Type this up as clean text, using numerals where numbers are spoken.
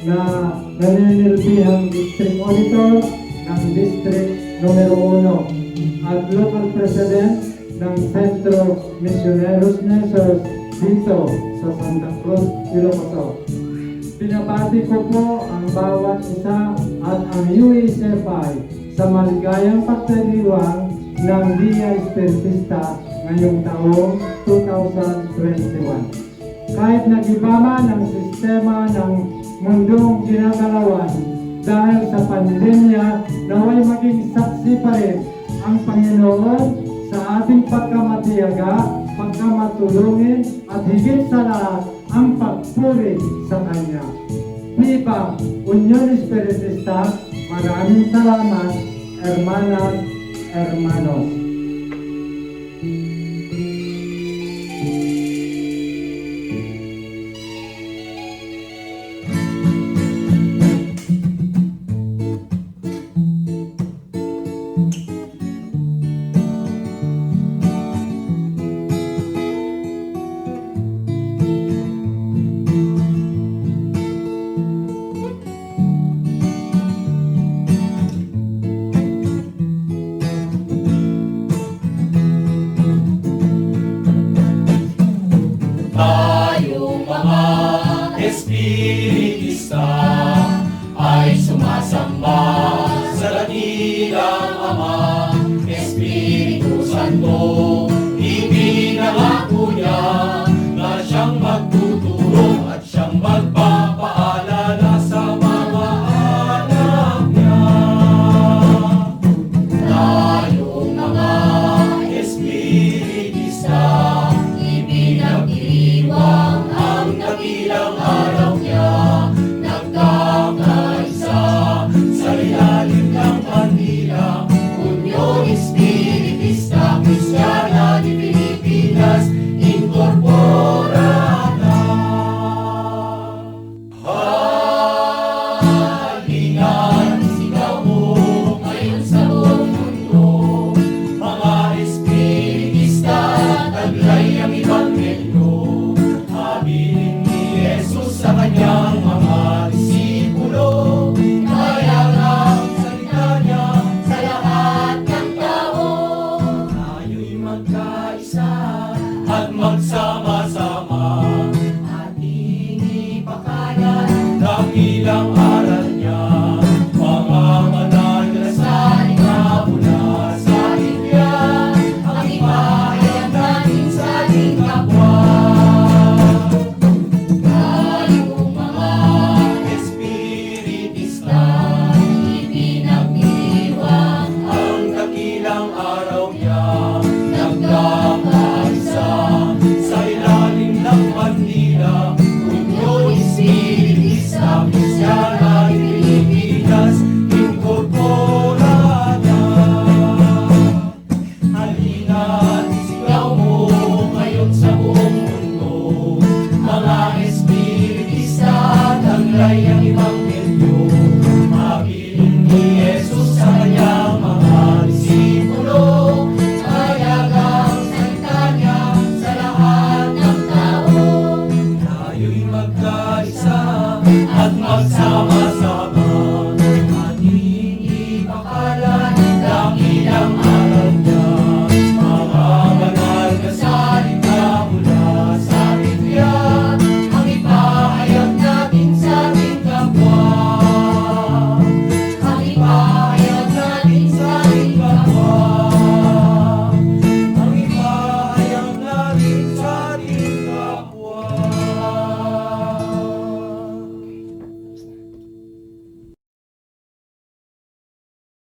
na naninilbihang District Auditor ng District Numero 1 at Local President ng Centro Misioneros Mesos dito sa Santa Cruz, Ilocos. Pinabati ko po ang bawat isa at ang USFI sa maligayang pagdiriwang ng Dia Espiritista ngayong taong 2021. Kahit nag-iba man ang sistema ng mundong ginagalawan dahil sa pandemya, naway maging saksi pa rin ang Panginoon sa ating pagkamatiyaga, pagkamatulungin at higit sa lahat ang pagpuri sa Kanya. Viva Union Espiritista, maraming salamat, hermanas, hermanos. Tayong mga Espiritista ay sumasamba sa dakilang Ama, Espiritu Santo. Ipinangako niya na siyang magtuturo at siyang magpapaalala sa mga anak niya. Tayong mga Espiritista, ipinagdiriwang ang dakilang araw niya, nagkakaisa sa ilalim ng bandila, Union Espiritista Cristiana de Pilipinas Incorporada. Halina't isigaw mo ngayon sa buong mundo, mga Espiritista, taglay ang Ebanghelyo. Habilin ni Jesus sa kanyang mga disipulo, kaya ang salita niya sa lahat ng tao. Tayo'y magkaisa at magsama-sama, ating ipakalat dakilang aral niya, mga banal na salita mula sa Biblia, ang ipahayag natin sa ating kapwa. Tayong mga Espiritista, ipinagdiriwang ang dakilang araw niya, nagkakaisa sa ilalim ng bandila, Union Espiritista Cristiana de Pilipinas Incorporada. Halina't isigaw mo ngayon sa buong mundo, mga Espiritista, taglay ang Ebanghelyo. Habilin ni Jesus sa kanyang mga disipulo, kayag ang salita niya sa lahat ng tao. Tayo'y magkaisa at magsama